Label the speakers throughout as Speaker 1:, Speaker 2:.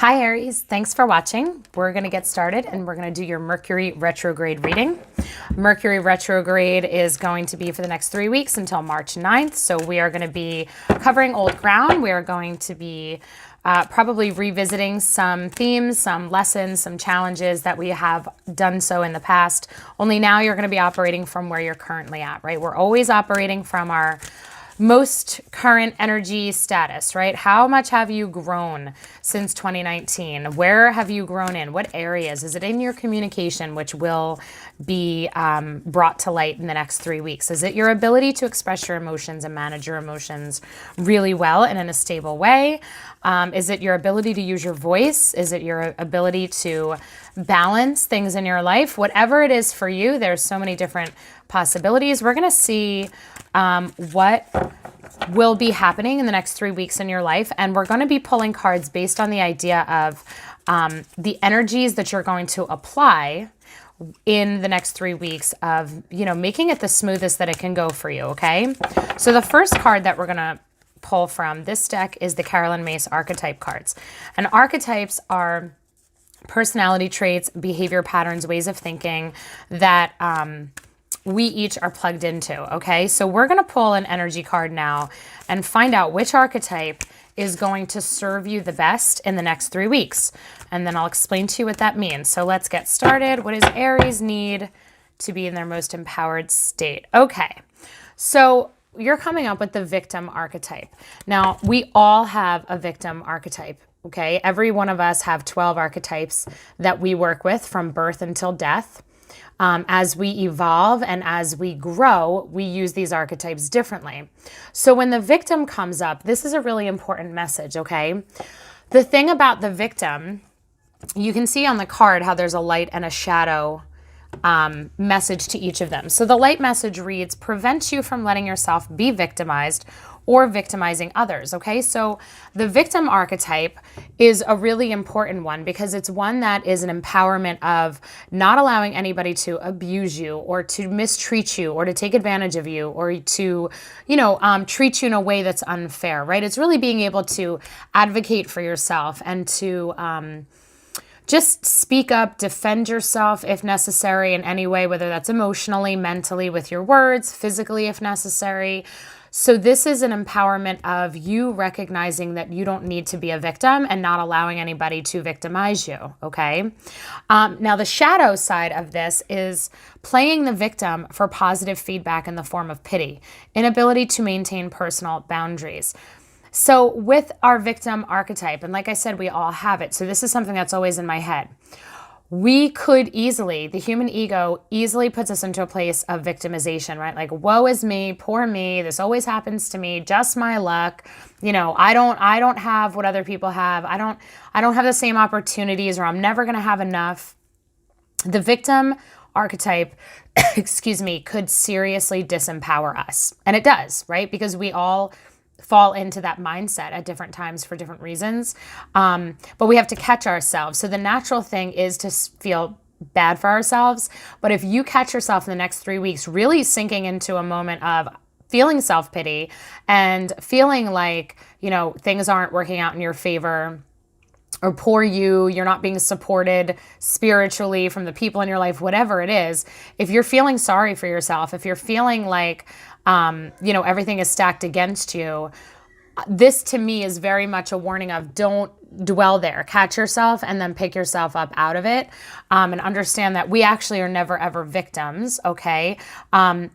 Speaker 1: Hi Aries, thanks for watching. We're going to get started and we're going to do your Mercury retrograde reading. Mercury retrograde is going to be for the next 3 weeks until March 9th. So we are going to be covering old ground. We are going to be probably revisiting some themes, some lessons, some challenges that we have done so in the past. Only now you're going to be operating from where you're currently at, right? We're always operating from our most current energy status, right? How much have you grown since 2019? Where have you grown in? What areas? Is it in your communication, which will be brought to light in the next 3 weeks? Is it your ability to express your emotions and manage your emotions really well and in a stable way? Is it your ability to use your voice? Is it your ability to balance things in your life? Whatever it is for you, there's so many different possibilities. We're going to see what will be happening in the next 3 weeks in your life. And we're going to be pulling cards based on the idea of the energies that you're going to apply in the next 3 weeks of, making it the smoothest that it can go for you. Okay. So the first card that we're going to pull from this deck is the Carolyn Mace archetype cards. And archetypes are personality traits, behavior patterns, ways of thinking that we each are plugged into, okay? So we're going to pull an energy card now and find out which archetype is going to serve you the best in the next 3 weeks. And then I'll explain to you what that means. So let's get started. What does Aries need to be in their most empowered state? Okay, so you're coming up with the victim archetype. Now, we all have a victim archetype. Okay, every one of us have 12 archetypes that we work with from birth until death. As we evolve and as we grow, we use these archetypes differently. So when the victim comes up, this is a really important message, okay? The thing about the victim, you can see on the card how there's a light and a shadow message to each of them. So the light message reads, prevent you from letting yourself be victimized or victimizing others, okay? So the victim archetype is a really important one because it's one that is an empowerment of not allowing anybody to abuse you or to mistreat you or to take advantage of you or to, treat you in a way that's unfair, right? It's really being able to advocate for yourself and to just speak up, defend yourself if necessary in any way, whether that's emotionally, mentally, with your words, physically if necessary. So this is an empowerment of you recognizing that you don't need to be a victim and not allowing anybody to victimize you, okay? Now, the shadow side of this is playing the victim for positive feedback in the form of pity, inability to maintain personal boundaries. So with our victim archetype, and like I said, we all have it. So this is something that's always in my head. We could easily, the human ego easily puts us into a place of victimization, right? Like, woe is me, poor me, this always happens to me, just my luck. I don't have what other people have. I don't have the same opportunities, or I'm never going to have enough. The victim archetype, could seriously disempower us. And it does, right? Because we all fall into that mindset at different times for different reasons. But we have to catch ourselves. So the natural thing is to feel bad for ourselves. But if you catch yourself in the next 3 weeks really sinking into a moment of feeling self-pity and feeling like, things aren't working out in your favor, or poor you're not being supported spiritually from the people in your life, whatever it is, if you're feeling sorry for yourself, if you're feeling like, everything is stacked against you, this to me is very much a warning of don't dwell there. Catch yourself and then pick yourself up out of it, and understand that we actually are never ever victims, okay?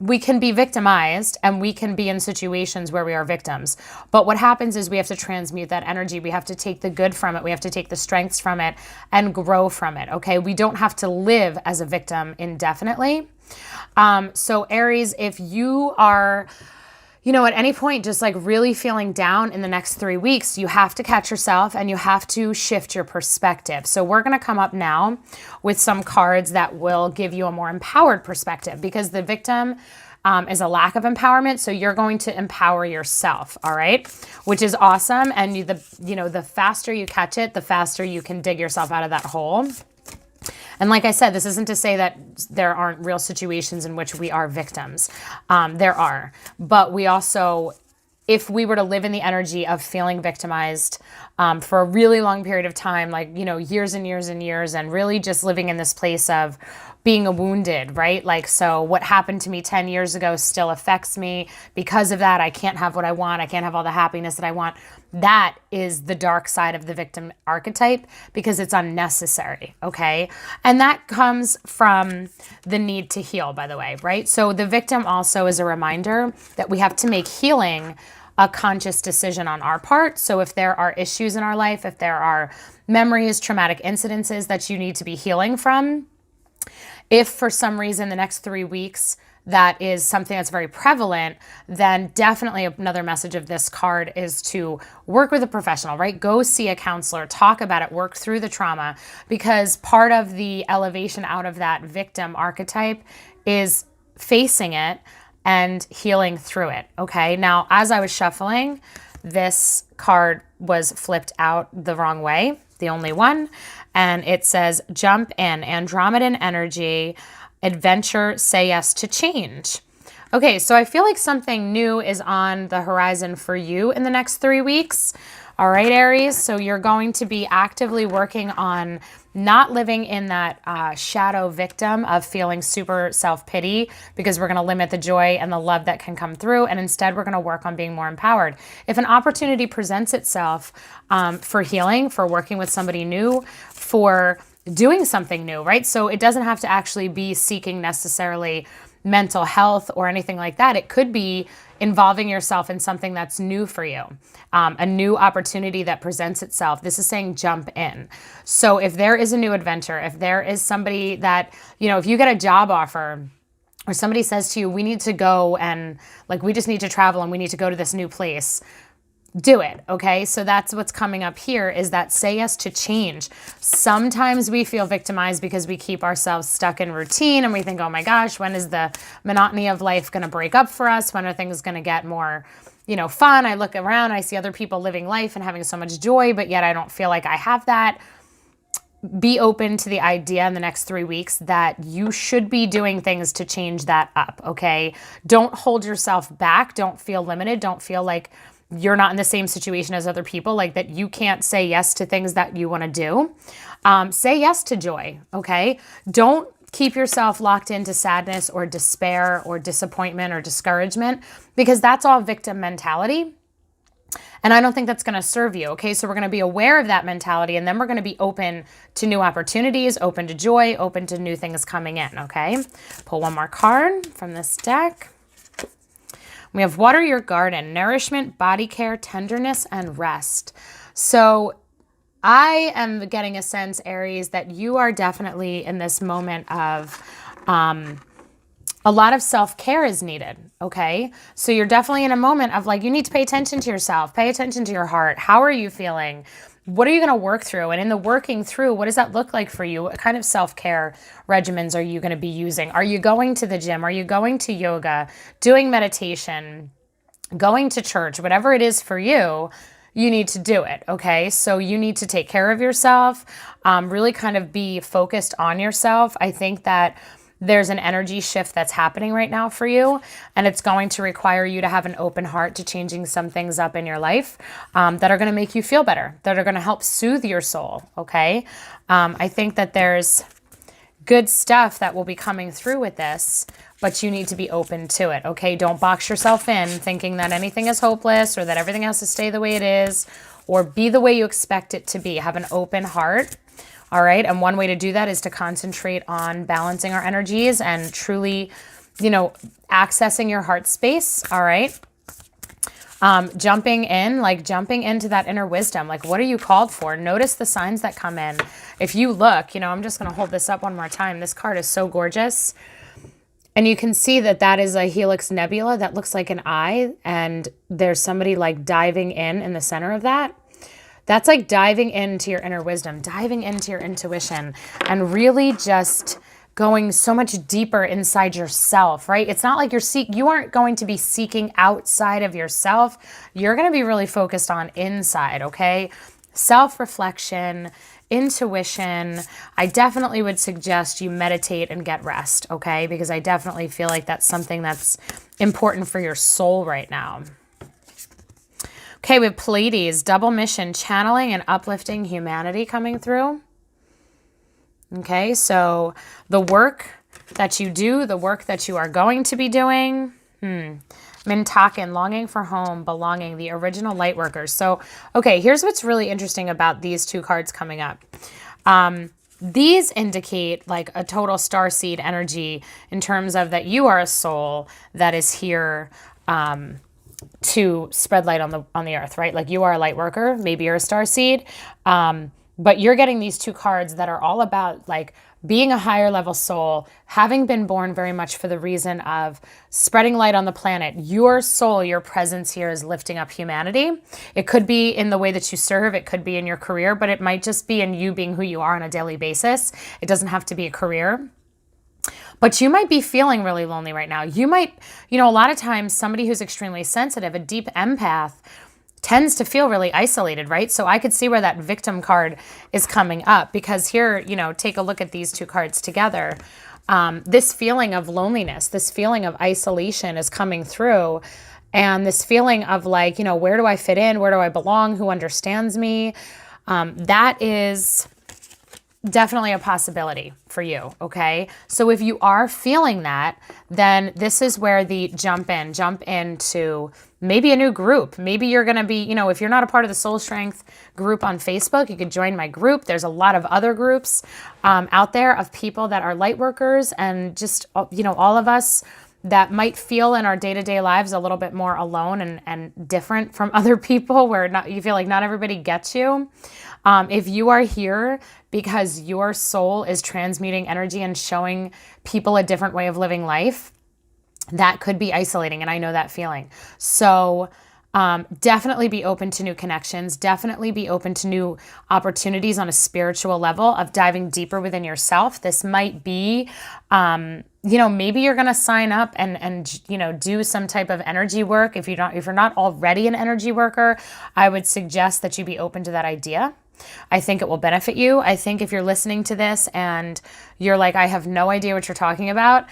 Speaker 1: We can be victimized and we can be in situations where we are victims. But what happens is we have to transmute that energy. We have to take the good from it. We have to take the strengths from it and grow from it, okay? We don't have to live as a victim indefinitely. So Aries, if you are, at any point just like really feeling down in the next 3 weeks, you have to catch yourself and you have to shift your perspective. So we're going to come up now with some cards that will give you a more empowered perspective, because the victim is a lack of empowerment. So you're going to empower yourself. All right. Which is awesome. And the faster you catch it, the faster you can dig yourself out of that hole. And like I said, this isn't to say that there aren't real situations in which we are victims. There are. But we also if we were to live in the energy of feeling victimized for a really long period of time, like, you know, years and years and years, and really just living in this place of being wounded, right? Like, so what happened to me 10 years ago still affects me. Because of that, I can't have what I want. I can't have all the happiness that I want. That is the dark side of the victim archetype, because it's unnecessary, okay? And that comes from the need to heal, by the way, right? So the victim also is a reminder that we have to make healing a conscious decision on our part. So if there are issues in our life, if there are memories, traumatic incidences that you need to be healing from, if for some reason the next 3 weeks that is something that's very prevalent, then definitely another message of this card is to work with a professional, right? Go see a counselor, talk about it, work through the trauma, because part of the elevation out of that victim archetype is facing it and healing through it, okay? Now, as I was shuffling, this card was flipped out the wrong way, the only one, and it says, jump in, Andromedan energy, adventure, say yes to change. Okay, so I feel like something new is on the horizon for you in the next 3 weeks. All right, Aries, so you're going to be actively working on not living in that shadow victim of feeling super self-pity, because we're going to limit the joy and the love that can come through, and instead we're going to work on being more empowered. If an opportunity presents itself for healing, for working with somebody new, for doing something new, right? So it doesn't have to actually be seeking necessarily mental health or anything like that. It could be involving yourself in something that's new for you, a new opportunity that presents itself. This is saying jump in. So if there is a new adventure, if there is somebody that, you know, if you get a job offer or somebody says to you, we need to go and like, we just need to travel and we need to go to this new place, do it, okay? So that's what's coming up here, is that say yes to change. Sometimes we feel victimized because we keep ourselves stuck in routine and we think, oh my gosh, when is the monotony of life going to break up for us? When are things going to get more, you know, fun? I look around, I see other people living life and having so much joy, but yet I don't feel like I have that. Be open to the idea in the next 3 weeks that you should be doing things to change that up, okay? Don't hold yourself back. Don't feel limited. Don't feel like you're not in the same situation as other people, like that you can't say yes to things that you want to do. Say yes to joy, okay? Don't keep yourself locked into sadness or despair or disappointment or discouragement, because that's all victim mentality. And I don't think that's going to serve you, okay? So we're going to be aware of that mentality, and then we're going to be open to new opportunities, open to joy, open to new things coming in, okay? Pull one more card from this deck. We have water your garden, nourishment, body care, tenderness, and rest. So I am getting a sense, Aries, that you are definitely in this moment of a lot of self-care is needed, okay? So you're definitely in a moment of like, you need to pay attention to yourself, pay attention to your heart. How are you feeling? What are you going to work through? And in the working through, what does that look like for you? What kind of self-care regimens are you going to be using? Are you going to the gym? Are you going to yoga, doing meditation, going to church? Whatever it is for you, you need to do it, okay? So you need to take care of yourself, really kind of be focused on yourself. I think that there's an energy shift that's happening right now for you, and it's going to require you to have an open heart to changing some things up in your life that are going to make you feel better, that are going to help soothe your soul, okay? I think that there's good stuff that will be coming through with this, but you need to be open to it, okay? Don't box yourself in thinking that anything is hopeless or that everything has to stay the way it is or be the way you expect it to be. Have an open heart. All right. And one way to do that is to concentrate on balancing our energies and truly, you know, accessing your heart space. All right. Jumping into that inner wisdom. Like, what are you called for? Notice the signs that come in. If you look, you know, I'm just going to hold this up one more time. This card is so gorgeous. And you can see that that is a helix nebula that looks like an eye. And there's somebody like diving in the center of that. That's like diving into your inner wisdom, diving into your intuition, and really just going so much deeper inside yourself, right? It's not like you aren't going to be seeking outside of yourself. You're going to be really focused on inside, okay? Self-reflection, intuition. I definitely would suggest you meditate and get rest, okay? Because I definitely feel like that's something that's important for your soul right now. Okay, we have Pleiades, double mission, channeling and uplifting humanity coming through. Okay, so the work that you do, the work that you are going to be doing. Mintaken, longing for home, belonging, the original light workers. So, okay, here's what's really interesting about these two cards coming up. These indicate like a total starseed energy in terms of that you are a soul that is here to spread light on the earth, right? Like you are a light worker, maybe you're a starseed, but you're getting these two cards that are all about like being a higher level soul, having been born very much for the reason of spreading light on the planet. Your soul, your presence here is lifting up humanity. It could be in the way that you serve. It could be in your career, but it might just be in you being who you are on a daily basis. It doesn't have to be a career. But you might be feeling really lonely right now. You might, a lot of times somebody who's extremely sensitive, a deep empath, tends to feel really isolated, right? So I could see where that victim card is coming up because here, take a look at these two cards together. This feeling of loneliness, this feeling of isolation is coming through. And this feeling of like, where do I fit in? Where do I belong? Who understands me? That is definitely a possibility for you, okay? So if you are feeling that, then this is where the jump into maybe a new group. Maybe you're going to be, if you're not a part of the Soul Strength group on Facebook, you could join my group. There's a lot of other groups out there of people that are light workers and just, all of us that might feel in our day-to-day lives a little bit more alone and different from other people where you feel like not everybody gets you. If you are here because your soul is transmuting energy and showing people a different way of living life, that could be isolating. And I know that feeling. So definitely be open to new connections. Definitely be open to new opportunities on a spiritual level of diving deeper within yourself. This might be, maybe you're going to sign up and do some type of energy work. If you're not already an energy worker, I would suggest that you be open to that idea. I think it will benefit you. I think if you're listening to this and you're like, I have no idea what you're talking about,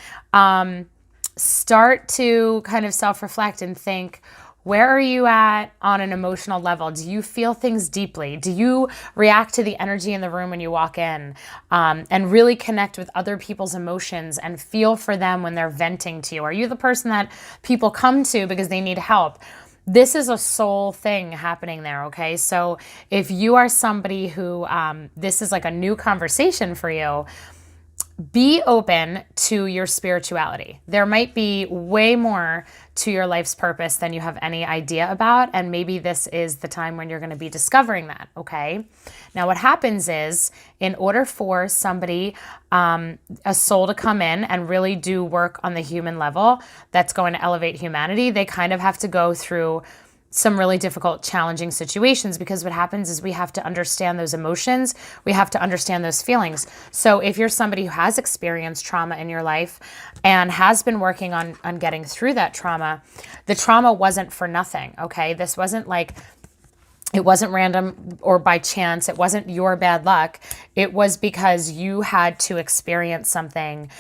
Speaker 1: start to kind of self-reflect and think, where are you at on an emotional level? Do you feel things deeply? Do you react to the energy in the room when you walk in and really connect with other people's emotions and feel for them when they're venting to you? Are you the person that people come to because they need help? This is a soul thing happening there, okay? So if you are somebody who this is like a new conversation for you, be open to your spirituality. There might be way more to your life's purpose than you have any idea about, and maybe this is the time when you're going to be discovering that, okay? Now, what happens is, in order for somebody, a soul to come in and really do work on the human level that's going to elevate humanity, they kind of have to go through some really difficult, challenging situations, because what happens is we have to understand those emotions. We have to understand those feelings. So if you're somebody who has experienced trauma in your life and has been working on getting through that trauma, the trauma wasn't for nothing, okay? This wasn't like, it wasn't random or by chance. It wasn't your bad luck. It was because you had to experience something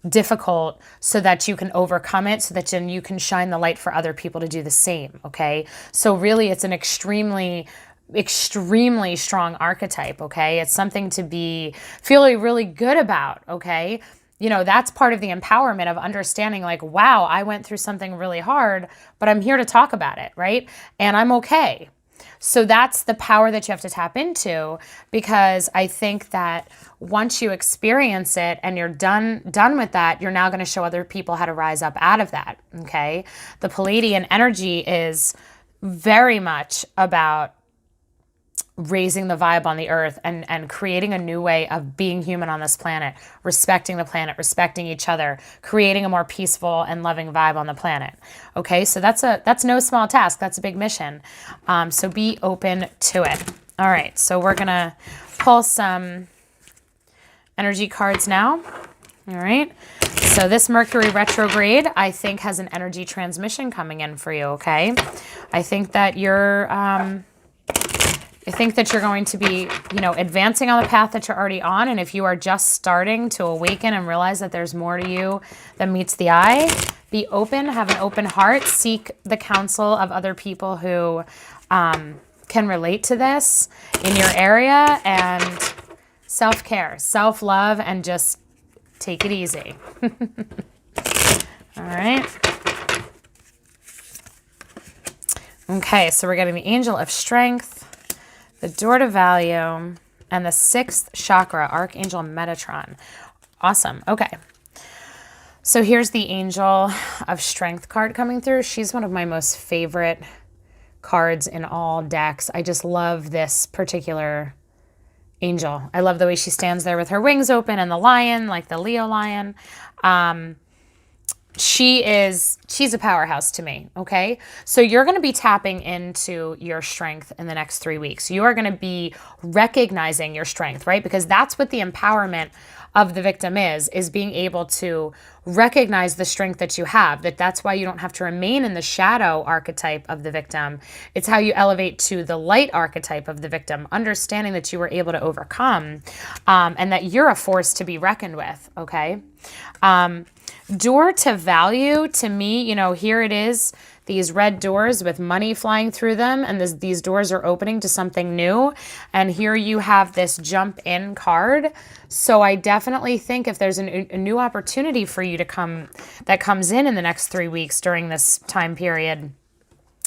Speaker 1: difficult so that you can overcome it, so that then you can shine the light for other people to do the same, okay? So really, it's an extremely strong archetype, okay? It's something to be feeling really good about, okay? That's part of the empowerment of understanding like, wow, I went through something really hard, but I'm here to talk about it, right? And I'm okay. So that's the power that you have to tap into, because I think that once you experience it and you're done with that, you're now going to show other people how to rise up out of that, okay? The Palladian energy is very much about raising the vibe on the earth and creating a new way of being human on this planet, respecting the planet, respecting each other, creating a more peaceful and loving vibe on the planet. Okay, so that's no small task. That's a big mission. So be open to it. All right, so we're gonna pull some energy cards now. All right, so this Mercury retrograde, I think, has an energy transmission coming in for you, okay? I think that you're going to be, advancing on the path that you're already on. And if you are just starting to awaken and realize that there's more to you than meets the eye, Be open, have an open heart, seek the counsel of other people who can relate to this in your area, and self-care, self-love, and just take it easy. All right. Okay, so we're getting the Angel of Strength, the Door to Value, and the 6th chakra, Archangel Metatron. Awesome. Okay. So here's the Angel of Strength card coming through. She's one of my most favorite cards in all decks. I just love this particular angel. I love the way she stands there with her wings open and the lion, like the Leo lion. She's a powerhouse to me, okay? So you're going to be tapping into your strength in the next 3 weeks. You are going to be recognizing your strength, right? Because that's what the empowerment of the victim is being able to recognize the strength that you have, that's why you don't have to remain in the shadow archetype of the victim. It's how you elevate to the light archetype of the victim, understanding that you were able to overcome, and that you're a force to be reckoned with, okay? Door to value, to me, you know, here it is, these red doors with money flying through them, and these doors are opening to something new. And here you have this jump in card. So I definitely think if there's a new opportunity for you to that comes in the next 3 weeks during this time period,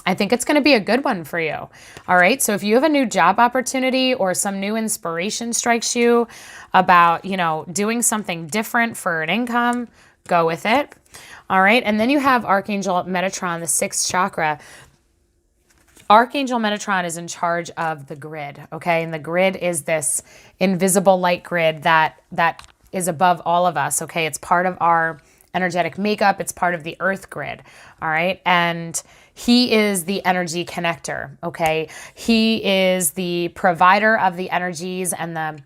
Speaker 1: I think it's going to be a good one for you. All right. So if you have a new job opportunity or some new inspiration strikes you about, you know, doing something different for an income, go with it. All right. And then you have Archangel Metatron, the 6th chakra. Archangel Metatron is in charge of the grid. Okay. And the grid is this invisible light grid that is above all of us. Okay. It's part of our energetic makeup. It's part of the earth grid. All right. And he is the energy connector. Okay. He is the provider of the energies and the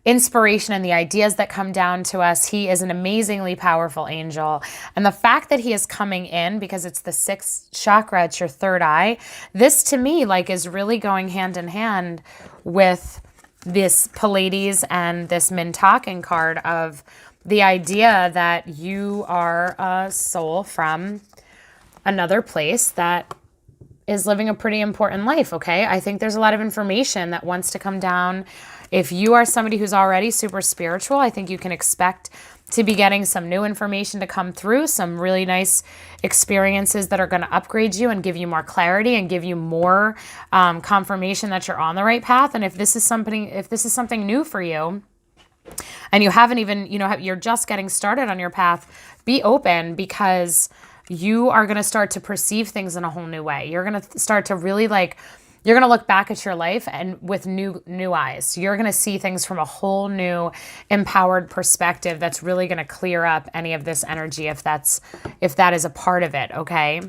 Speaker 1: inspiration and the ideas that come down to us. He is an amazingly powerful angel. And the fact that he is coming in, because it's the 6th chakra, it's your third eye, this to me is really going hand in hand with this Pallades and this Mintakan card of the idea that you are a soul from another place that is living a pretty important life, okay? I think there's a lot of information that wants to come down. If you are somebody who's already super spiritual, I think you can expect to be getting some new information to come through, some really nice experiences that are going to upgrade you and give you more clarity and give you more confirmation that you're on the right path. And if this is something new for you, and you haven't even, you're just getting started on your path, be open, because you are going to start to perceive things in a whole new way. You're going to start to really you're going to look back at your life and with new eyes. You're going to see things from a whole new empowered perspective that's really going to clear up any of this energy if that is a part of it, okay?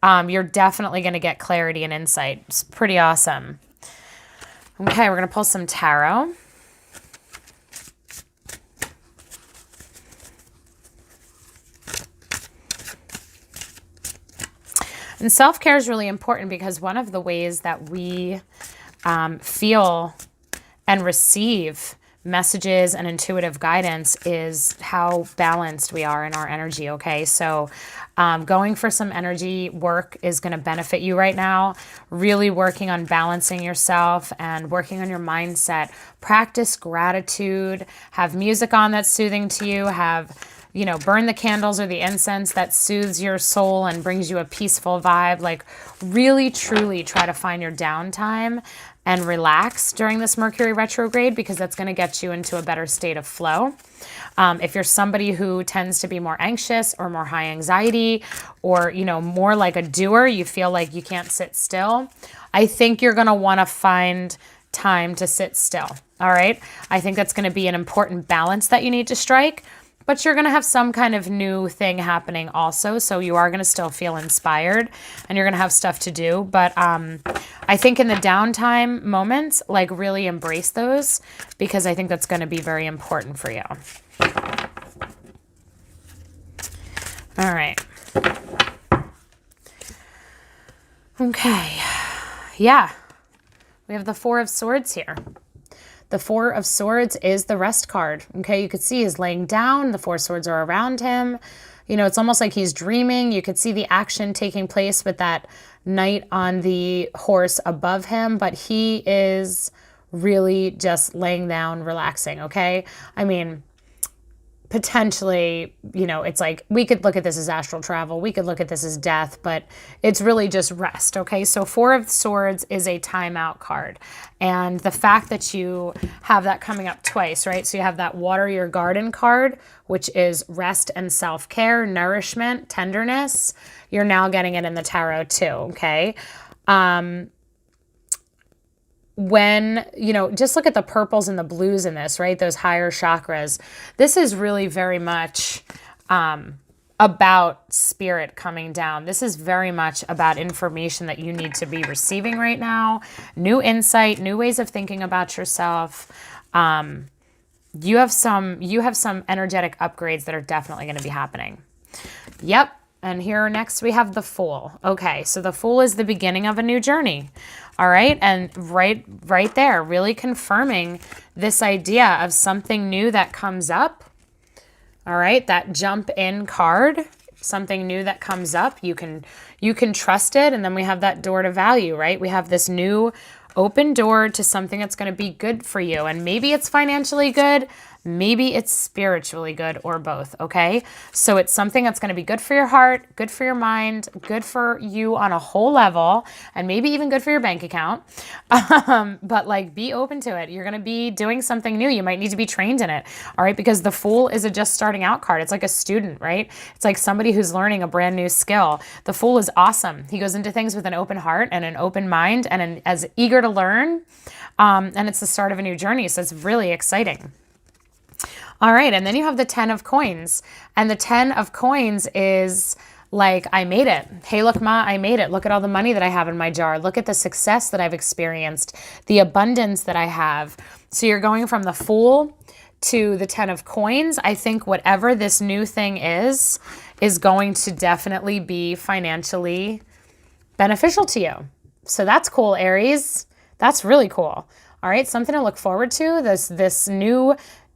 Speaker 1: You're definitely going to get clarity and insight. It's pretty awesome. Okay, we're going to pull some tarot. And self-care is really important, because one of the ways that we feel and receive messages and intuitive guidance is how balanced we are in our energy, okay? So going for some energy work is going to benefit you right now. Really working on balancing yourself and working on your mindset. Practice gratitude. Have music on that's soothing to you. Burn the candles or the incense that soothes your soul and brings you a peaceful vibe. Really, truly try to find your downtime and relax during this Mercury retrograde, because that's going to get you into a better state of flow. If you're somebody who tends to be more anxious or more high anxiety, or, more like a doer, you feel like you can't sit still, I think you're going to want to find time to sit still. All right. I think that's going to be an important balance that you need to strike. But you're going to have some kind of new thing happening also. So you are going to still feel inspired and you're going to have stuff to do. But I think in the downtime moments, really embrace those, because I think that's going to be very important for you. All right. Okay. Yeah. We have the 4 of Swords here. The 4 of Swords is the rest card. Okay, you could see he's laying down. The 4 swords are around him. You know, it's almost like he's dreaming. You could see the action taking place with that knight on the horse above him, but he is really just laying down, relaxing, okay? I mean, potentially, you know, it's like we could look at this as astral travel. We could look at this as death, but it's really just rest, okay? So Four of Swords is a timeout card. And the fact that you have that coming up twice, right? So you have that water your garden card, which is rest and self-care, nourishment, tenderness. You're now getting it in the tarot too, okay? When, you know, just look at the purples and the blues in this, right? Those higher chakras. This is really very much about spirit coming down. This is very much about information that you need to be receiving right now. New insight, new ways of thinking about yourself. You have some energetic upgrades that are definitely going to be happening. Yep. And here next we have the Fool. Okay, so the Fool is the beginning of a new journey. All right, and right there, really confirming this idea of something new that comes up. All right, that jump in card, something new that comes up. You can trust it, and then we have that door to value, right? We have this new open door to something that's going to be good for you, and maybe it's financially good. Maybe it's spiritually good, or both, okay? So it's something that's going to be good for your heart, good for your mind, good for you on a whole level, and maybe even good for your bank account. But like, be open to it. You're going to be doing something new. You might need to be trained in it, all right? Because the Fool is a just starting out card. It's like a student, right? It's like somebody who's learning a brand new skill. The Fool is awesome. He goes into things with an open heart and an open mind and as eager to learn. And it's the start of a new journey. So it's really exciting. All right, and then you have the 10 of Coins. And the 10 of Coins is like, I made it. Hey, look, Ma, I made it. Look at all the money that I have in my jar. Look at the success that I've experienced, the abundance that I have. So you're going from the Fool to the 10 of Coins. I think whatever this new thing is going to definitely be financially beneficial to you. So that's cool, Aries. That's really cool. All right, something to look forward to. This new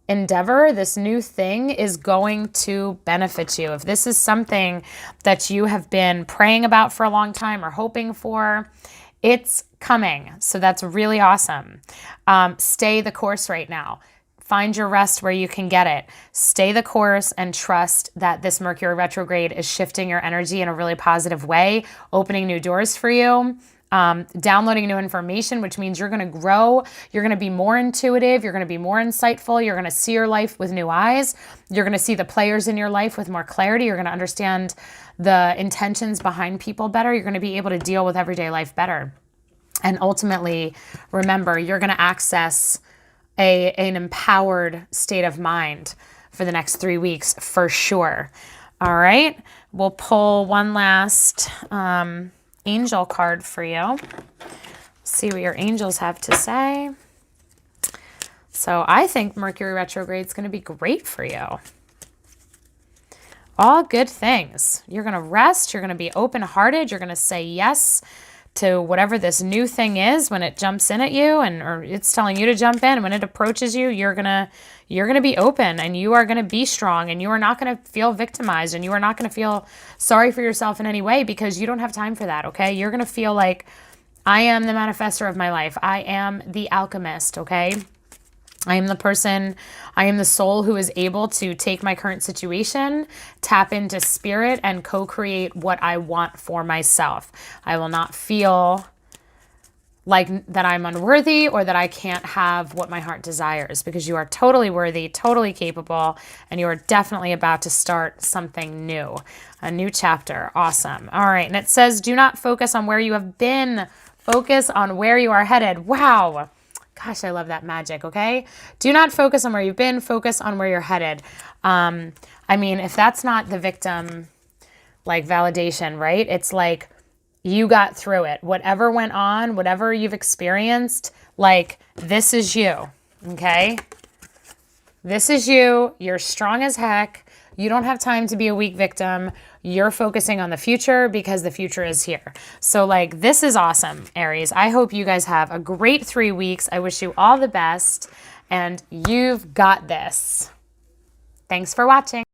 Speaker 1: endeavor, this new thing is going to benefit you. If this is something that you have been praying about for a long time or hoping for, it's coming. So that's really awesome. Stay the course right now. Find your rest where you can get it. Stay the course and trust that this Mercury retrograde is shifting your energy in a really positive way, opening new doors for you. Downloading new information, which means you're going to grow. You're going to be more intuitive. You're going to be more insightful. You're going to see your life with new eyes. You're going to see the players in your life with more clarity. You're going to understand the intentions behind people better. You're going to be able to deal with everyday life better. And ultimately, remember, you're going to access an empowered state of mind for the next 3 weeks for sure. All right. We'll pull one last angel card for you. See what your angels have to say. So I think Mercury retrograde is going to be great for you. All good things. You're going to rest. You're going to be open-hearted. You're going to say yes to whatever this new thing is when it jumps in at you, or it's telling you to jump in. And when it approaches you, you're gonna be open, and you are gonna be strong, and you are not gonna feel victimized, and you are not gonna feel sorry for yourself in any way, because you don't have time for that. Okay, you're gonna feel like, I am the manifestor of my life. I am the alchemist. Okay. I am the person, I am the soul who is able to take my current situation, tap into spirit, and co-create what I want for myself. I will not feel like that I'm unworthy or that I can't have what my heart desires, because you are totally worthy, totally capable, and you are definitely about to start something new, a new chapter. Awesome. All right. And it says, do not focus on where you have been. Focus on where you are headed. Wow. Gosh, I love that magic, okay? Do not focus on where you've been. Focus on where you're headed. I mean, if that's not the victim, like, validation, right? It's like, you got through it. Whatever went on, whatever you've experienced, like, this is you, okay? This is you. You're strong as heck. You don't have time to be a weak victim. You're focusing on the future, because the future is here. So, like, this is awesome, Aries. I hope you guys have a great 3 weeks. I wish you all the best, and you've got this. Thanks for watching.